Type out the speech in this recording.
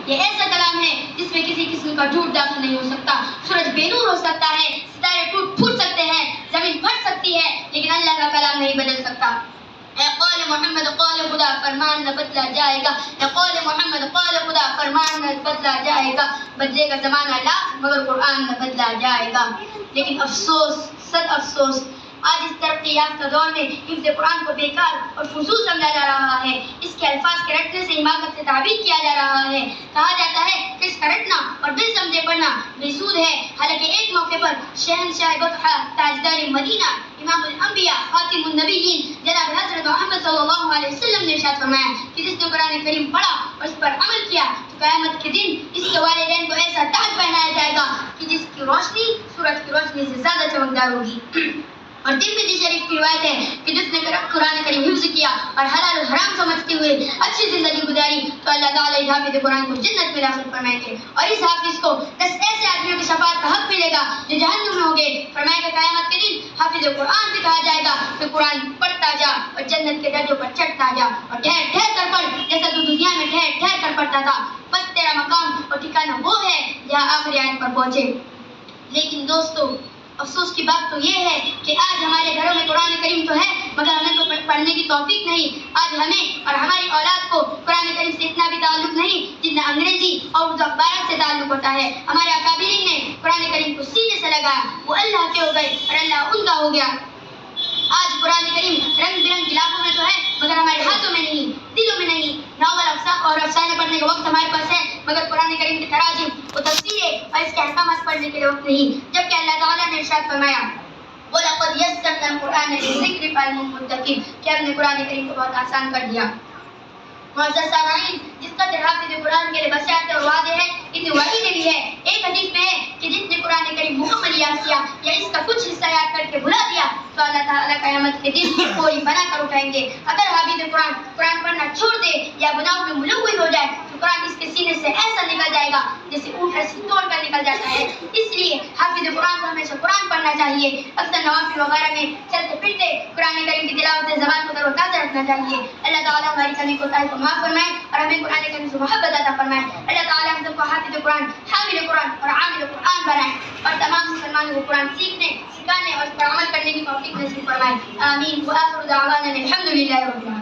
یہ ایسا کلام ہے جس میں کسی قسم کا جھوٹ داخل نہیں ہو سکتا. سورج بے نور ہو سکتا ہے, ستارے پھوٹ سکتے ہیں, زمین پھٹ سکتی ہے, لیکن اللہ کا کلام نہیں بدل سکتا. اے قول محمد قول خدا فرمان نہ بدلا جائے گا. اے قول محمد قول خدا فرمان نہ بدلا جائے گا. بدلے گا زمانہ لاکھ مگر قرآن نہ بدلا جائے گا. لیکن افسوس, صد افسوس, آج اس ترقی یافتہ دور میں حفظ قرآن کو بیکار اور فضول سمجھا جا رہا ہے. اس کے الفاظ کے رٹنے سے حماقت سے تعبیر کیا جا رہا ہے. کہا جاتا ہے کہ اس کا رٹنا اور بے سمجھے پڑھنا بے سود ہے. حالانکہ ایک موقع پر شہنشاہ بطحہ تاجدار مدینہ امام الانبیاء خاتم النبیین جناب حضرت محمد صلی اللہ علیہ وسلم نے ارشاد فرمایا کہ جس نے قرآن کریم پڑھا اور اس پر عمل کیا تو قیامت کے دن اس کے والدین کو ایسا تاج پہنایا جائے گا کہ جس کی روشنی سورج کی روشنی سے زیادہ چمکدار ہوگی. اور ترمذی شریف کی روایت ہے کہ جس نے قرآن کریم حفظ کیا اور حلال و حرام سمجھتے ہوئے اچھی زندگی گزاری تو اللہ تعالیٰ اس حافظ قرآن کو جنت میں داخل فرمائیں گے. اور اس حافظ کو 10 ایسے آدمیوں کی شفاعت کا حق ملے گا جو جہنم میں ہوں گے. فرمایا کہ قیامت کے دن حافظ قرآن سے کہا جائے گا کہ قرآن پڑھتا جا اور جنت کے درجوں پر چڑھتا جا اور ٹھہر ٹھہر کر پڑھ جیسا تو دنیا میں ٹھہر ٹھہر کر پڑھتا تھا. بس تیرا مقام اور ٹھکانہ وہ ہے جہاں آخری آیت پر پہنچے. لیکن دوستو, افسوس کی بات تو یہ ہے کہ آج ہمارے گھروں میں قرآن کریم تو ہے مگر ہمیں تو پڑھنے کی توفیق نہیں. آج ہمیں اور ہماری اولاد کو قرآن کریم سے اتنا بھی تعلق نہیں جتنا انگریزی اور اردو اخبارات سے تعلق ہوتا ہے. ہمارے اکابرین نے قرآن کریم کو سینے سے لگایا, وہ اللہ کے ہو گئے اور اللہ ان کا ہو گیا. آج قرآن کریم رنگ برنگ کتابوں میں تو ہے مگر ہمارے ہاتھوں میں نہیں, دلوں میں نہیں. ناول اور افسانے پڑھنے کا وقت ہمارے پاس ہے مگر قرآن کریم کی تراجم و تفسیریں اور اس کے احکامات پڑھنے کے لیے وقت نہیں. جبکہ اللہ تعالیٰ نے ارشاد فرمایا وَلَقَدْ يَسَّرْنَا الْقُرْآنَ لِلذِّكْرِ فَهَلْ مِن مُّدَّكِرٍ کہ ہم نے قرآن کریم کو بہت آسان کر دیا. معزز سامعین, جس قدر حافظ قرآن کے لیے بشارت اور وعدے ہیں اتنی وعیدیں بھی ہے. ایک حدیث میں ہے کہ جس نے قرآن کریم مکمل یاد کیا یا اس کا کچھ حصہ یاد کر کے بھلا دیا تو اللہ تعالیٰ قیامت کے دن کوئی بنا کر اٹھائیں گے. اگر حافظ قرآن پڑھنا چھوڑ دے یا گناہوں میں ملوث ہو جائے تو قرآن اس کے سینے سے ایسا نکل جائے گا جیسے اونٹ رسی توڑ کر نکل جاتا ہے. اس لیے حافظ قرآن کو ہمیشہ قرآن پڑھنا چاہیے. اکثر نوافل وغیرہ میں چلتے پھرتے قرآن کریم کی تلاوت سے زبان کو تر و تازہ رکھنا چاہیے. اللہ تعالیٰ ہماری کمی کوتاہی کو معاف فرمائے اور ہمیں قرآن کریم سے محبت عطا فرمائے. اللہ تعالیٰ ہم سب کو حافظ قرآن, حامل قرآن اور عامل قرآن بنائے اور تمام مسلمانوں کو قرآن سیکھنے, سکھانے اور اس پر عمل کرنے کی توفیق نصیب فرمائے. آمین. وآخر دعوانا الحمد للہ رب العالمین.